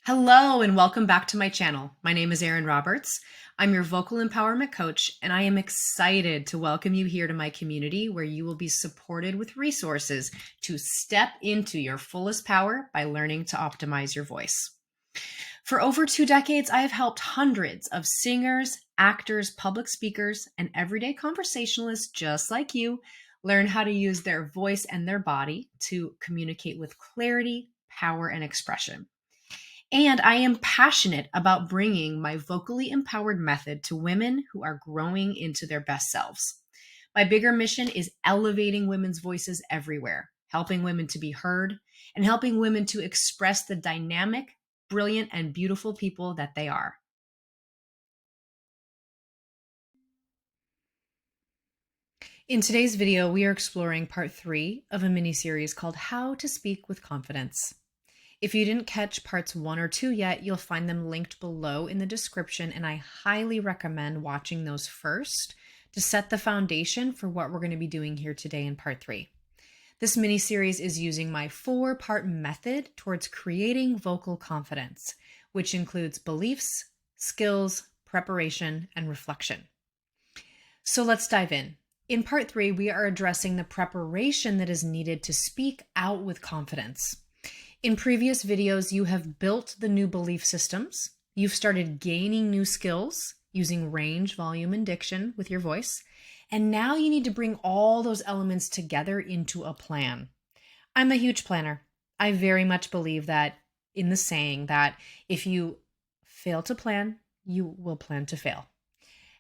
Hello and welcome back to my channel. My name is Erin Roberts. I'm your vocal empowerment coach, and I am excited to welcome you here to my community where you will be supported with resources to step into your fullest power by learning to optimize your voice. For over 2 decades, I have helped hundreds of singers, actors, public speakers, and everyday conversationalists just like you learn how to use their voice and their body to communicate with clarity, power, and expression. And I am passionate about bringing my vocally empowered method to women who are growing into their best selves. My bigger mission is elevating women's voices everywhere, helping women to be heard, and helping women to express the dynamic, brilliant, and beautiful people that they are. In today's video, we are exploring part 3 of a mini-series called How to Speak with Confidence. If you didn't catch parts 1 or 2 yet, you'll find them linked below in the description, and I highly recommend watching those first to set the foundation for what we're going to be doing here today in part 3. This mini-series is using my 4-part method towards creating vocal confidence, which includes beliefs, skills, preparation, and reflection. So let's dive in. In part 3, we are addressing the preparation that is needed to speak out with confidence. In previous videos, you have built the new belief systems. You've started gaining new skills using range, volume, and diction with your voice. And now you need to bring all those elements together into a plan. I'm a huge planner. I very much believe that in the saying that if you fail to plan, you will plan to fail.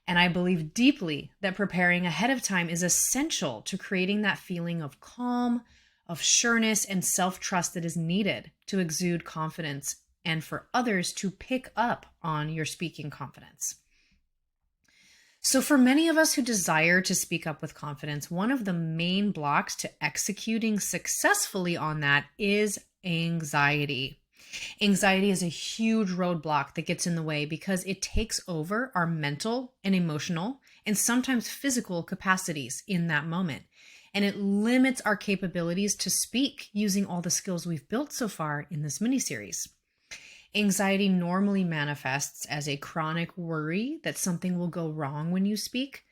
And I believe deeply that preparing ahead of time is essential to creating that feeling of calm, of sureness, and self-trust that is needed to exude confidence and for others to pick up on your speaking confidence. So for many of us who desire to speak up with confidence, one of the main blocks to executing successfully on that is anxiety. Anxiety is a huge roadblock that gets in the way because it takes over our mental and emotional and sometimes physical capacities in that moment. And it limits our capabilities to speak using all the skills we've built so far in this mini-series. Anxiety normally manifests as a chronic worry that something will go wrong when you speak,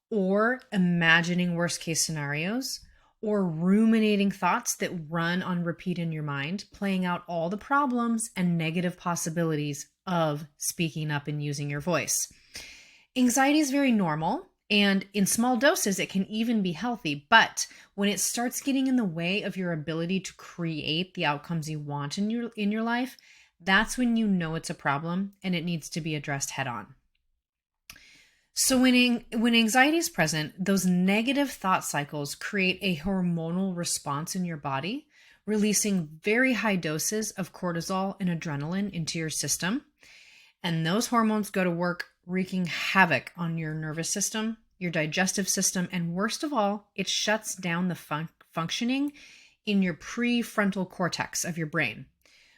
or imagining worst-case scenarios, or ruminating thoughts that run on repeat in your mind, playing out all the problems and negative possibilities of speaking up and using your voice. Anxiety is very normal. And in small doses, it can even be healthy. But when it starts getting in the way of your ability to create the outcomes you want in your life, that's when you know it's a problem and it needs to be addressed head on. So when anxiety is present, those negative thought cycles create a hormonal response in your body, releasing very high doses of cortisol and adrenaline into your system. And those hormones go to work wreaking havoc on your nervous system, your digestive system, and worst of all, it shuts down the functioning in your prefrontal cortex of your brain,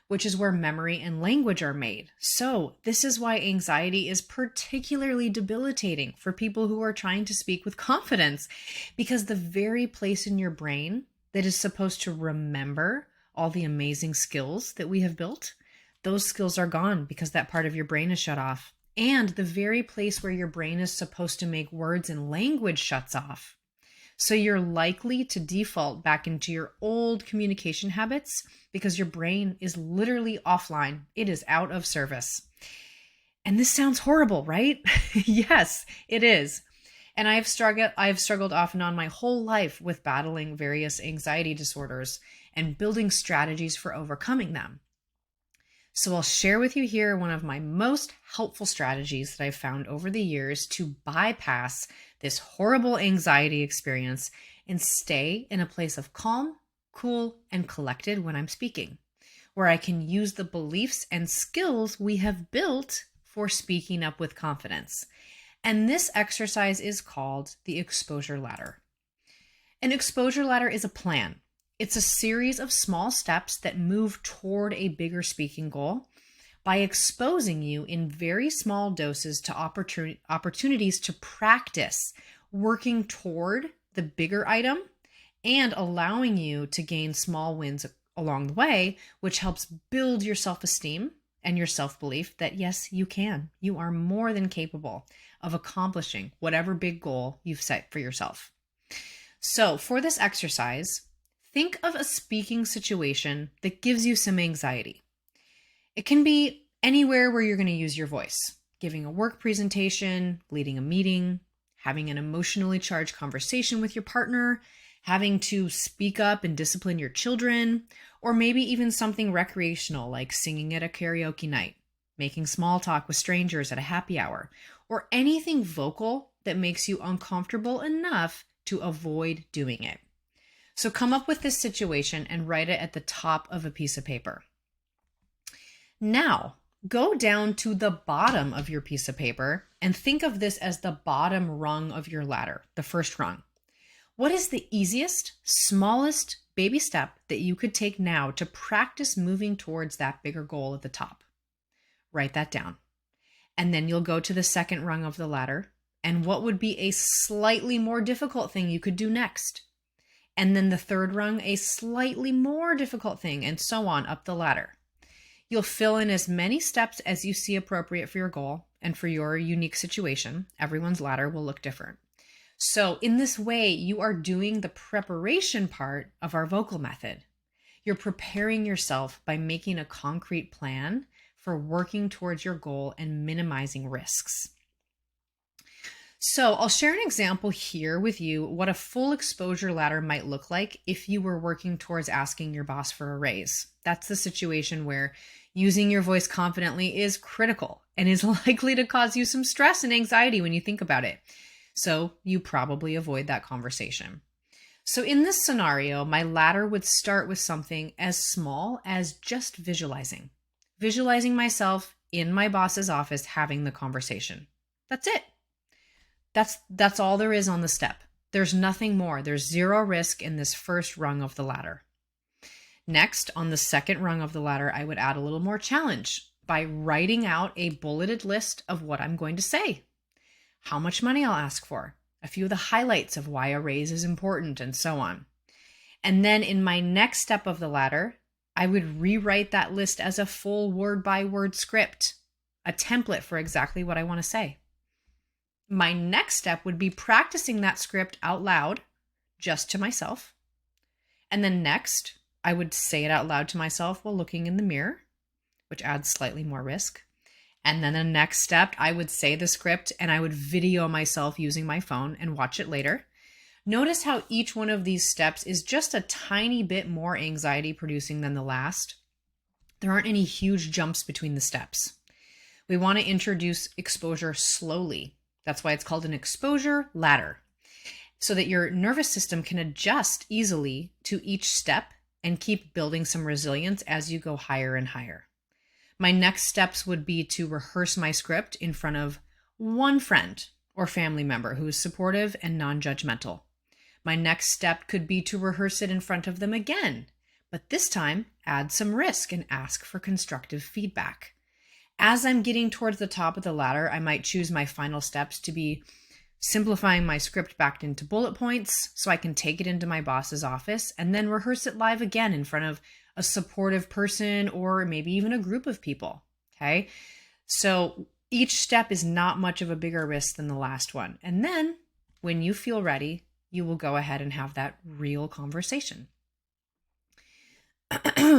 which is where memory and language are made. So this is why anxiety is particularly debilitating for people who are trying to speak with confidence, because the very place in your brain that is supposed to remember all the amazing skills that we have built, those skills are gone because that part of your brain is shut off. And the very place where your brain is supposed to make words and language shuts off. So you're likely to default back into your old communication habits because your brain is literally offline. It is out of service. And this sounds horrible, right? Yes, it is. And I've struggled off and on my whole life with battling various anxiety disorders and building strategies for overcoming them. So I'll share with you here one of my most helpful strategies that I've found over the years to bypass this horrible anxiety experience and stay in a place of calm, cool, and collected when I'm speaking, where I can use the beliefs and skills we have built for speaking up with confidence. And this exercise is called the exposure ladder. An exposure ladder is a plan. It's a series of small steps that move toward a bigger speaking goal by exposing you in very small doses to opportunities to practice working toward the bigger item and allowing you to gain small wins along the way, which helps build your self-esteem and your self-belief that yes, you can. You are more than capable of accomplishing whatever big goal you've set for yourself. So for this exercise, think of a speaking situation that gives you some anxiety. It can be anywhere where you're going to use your voice, giving a work presentation, leading a meeting, having an emotionally charged conversation with your partner, having to speak up and discipline your children, or maybe even something recreational like singing at a karaoke night, making small talk with strangers at a happy hour, or anything vocal that makes you uncomfortable enough to avoid doing it. So come up with this situation and write it at the top of a piece of paper. Now, go down to the bottom of your piece of paper and think of this as the bottom rung of your ladder, the first rung. What is the easiest, smallest baby step that you could take now to practice moving towards that bigger goal at the top? Write that down. And then you'll go to the second rung of the ladder. And what would be a slightly more difficult thing you could do next? And then the third rung, a slightly more difficult thing, and so on up the ladder. You'll fill in as many steps as you see appropriate for your goal and for your unique situation. Everyone's ladder will look different. So in this way, you are doing the preparation part of our vocal method. You're preparing yourself by making a concrete plan for working towards your goal and minimizing risks. So I'll share an example here with you what a full exposure ladder might look like if you were working towards asking your boss for a raise. That's the situation where using your voice confidently is critical and is likely to cause you some stress and anxiety when you think about it. So you probably avoid that conversation. So in this scenario, my ladder would start with something as small as just visualizing myself in my boss's office having the conversation. That's it. That's all there is on the step. There's nothing more. There's zero risk in this first rung of the ladder. Next, on the second rung of the ladder, I would add a little more challenge by writing out a bulleted list of what I'm going to say, how much money I'll ask for, a few of the highlights of why a raise is important, and so on. And then in my next step of the ladder, I would rewrite that list as a full word-by-word script, a template for exactly what I want to say. My next step would be practicing that script out loud, just to myself. And then next, I would say it out loud to myself while looking in the mirror, which adds slightly more risk. And then the next step, I would say the script and I would video myself using my phone and watch it later. Notice how each one of these steps is just a tiny bit more anxiety producing than the last. There aren't any huge jumps between the steps. We want to introduce exposure slowly. That's why it's called an exposure ladder, so that your nervous system can adjust easily to each step and keep building some resilience as you go higher and higher. My next steps would be to rehearse my script in front of one friend or family member who is supportive and non-judgmental. My next step could be to rehearse it in front of them again, but this time add some risk and ask for constructive feedback. As I'm getting towards the top of the ladder, I might choose my final steps to be simplifying my script back into bullet points so I can take it into my boss's office and then rehearse it live again in front of a supportive person or maybe even a group of people. Okay. So each step is not much of a bigger risk than the last one. And then when you feel ready, you will go ahead and have that real conversation.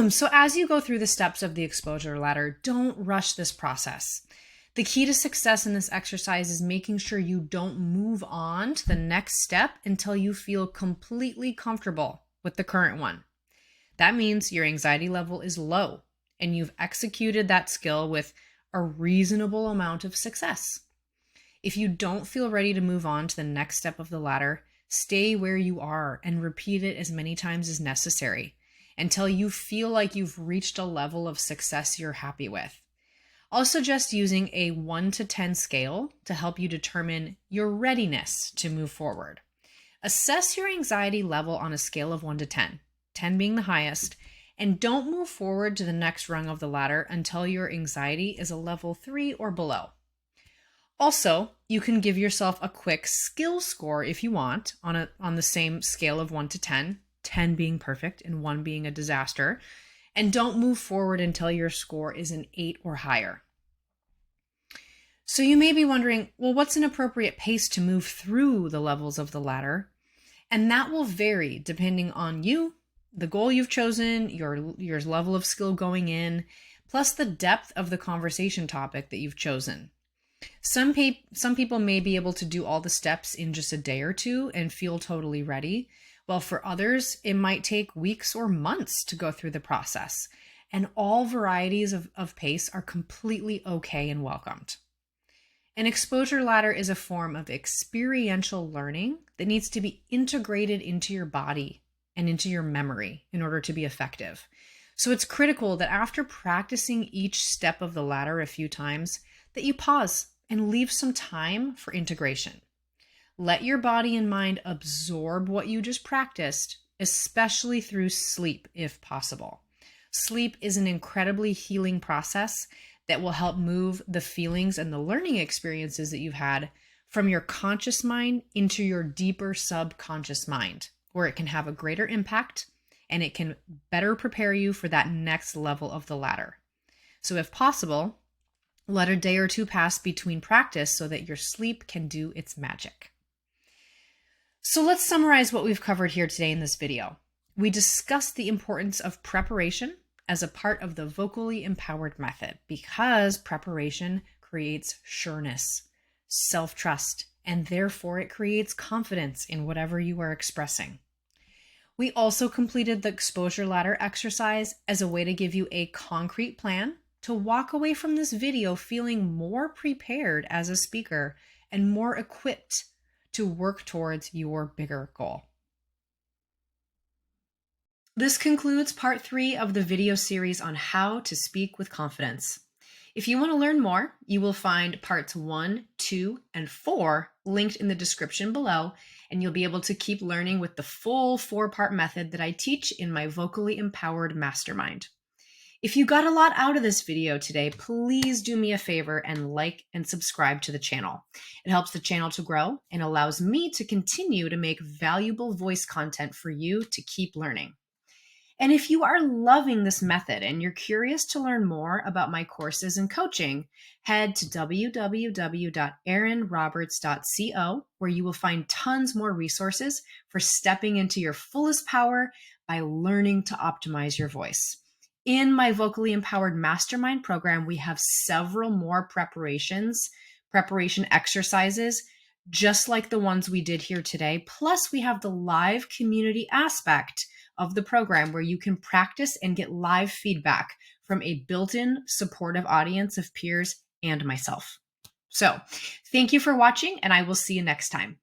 So as you go through the steps of the exposure ladder, don't rush this process. The key to success in this exercise is making sure you don't move on to the next step until you feel completely comfortable with the current one. That means your anxiety level is low and you've executed that skill with a reasonable amount of success. If you don't feel ready to move on to the next step of the ladder, stay where you are and repeat it as many times as necessary until you feel like you've reached a level of success you're happy with. I'll suggest using a 1 to 10 scale to help you determine your readiness to move forward. Assess your anxiety level on a scale of 1 to 10, 10 being the highest, and don't move forward to the next rung of the ladder until your anxiety is a level 3 or below. Also, you can give yourself a quick skill score if you want on the same scale of 1 to 10, 10 being perfect and 1 being a disaster. And don't move forward until your score is an 8 or higher. So you may be wondering, well, what's an appropriate pace to move through the levels of the ladder? And that will vary depending on you, the goal you've chosen, your level of skill going in, plus the depth of the conversation topic that you've chosen. Some people may be able to do all the steps in just a day or two and feel totally ready, while for others, it might take weeks or months to go through the process. And all varieties of pace are completely okay and welcomed. An exposure ladder is a form of experiential learning that needs to be integrated into your body and into your memory in order to be effective. So it's critical that after practicing each step of the ladder a few times, that you pause and leave some time for integration. Let your body and mind absorb what you just practiced, especially through sleep if possible. Sleep is an incredibly healing process that will help move the feelings and the learning experiences that you've had from your conscious mind into your deeper subconscious mind, where it can have a greater impact and it can better prepare you for that next level of the ladder. So if possible, let a day or two pass between practice so that your sleep can do its magic. So let's summarize what we've covered here today in this video. We discussed the importance of preparation as a part of the vocally empowered method because preparation creates sureness, self-trust, and therefore it creates confidence in whatever you are expressing. We also completed the exposure ladder exercise as a way to give you a concrete plan to walk away from this video feeling more prepared as a speaker and more equipped to work towards your bigger goal. This concludes part 3 of the video series on how to speak with confidence. If you want to learn more, you will find parts 1, 2, and 4 linked in the description below, and you'll be able to keep learning with the full 4-part method that I teach in my Vocally Empowered Mastermind. If you got a lot out of this video today, please do me a favor and like and subscribe to the channel. It helps the channel to grow and allows me to continue to make valuable voice content for you to keep learning. And if you are loving this method and you're curious to learn more about my courses and coaching, head to www.erinroberts.co, where you will find tons more resources for stepping into your fullest power by learning to optimize your voice. In my Vocally Empowered Mastermind program, we have several more preparation exercises, just like the ones we did here today. Plus, we have the live community aspect of the program where you can practice and get live feedback from a built-in supportive audience of peers and myself. So, thank you for watching, and I will see you next time.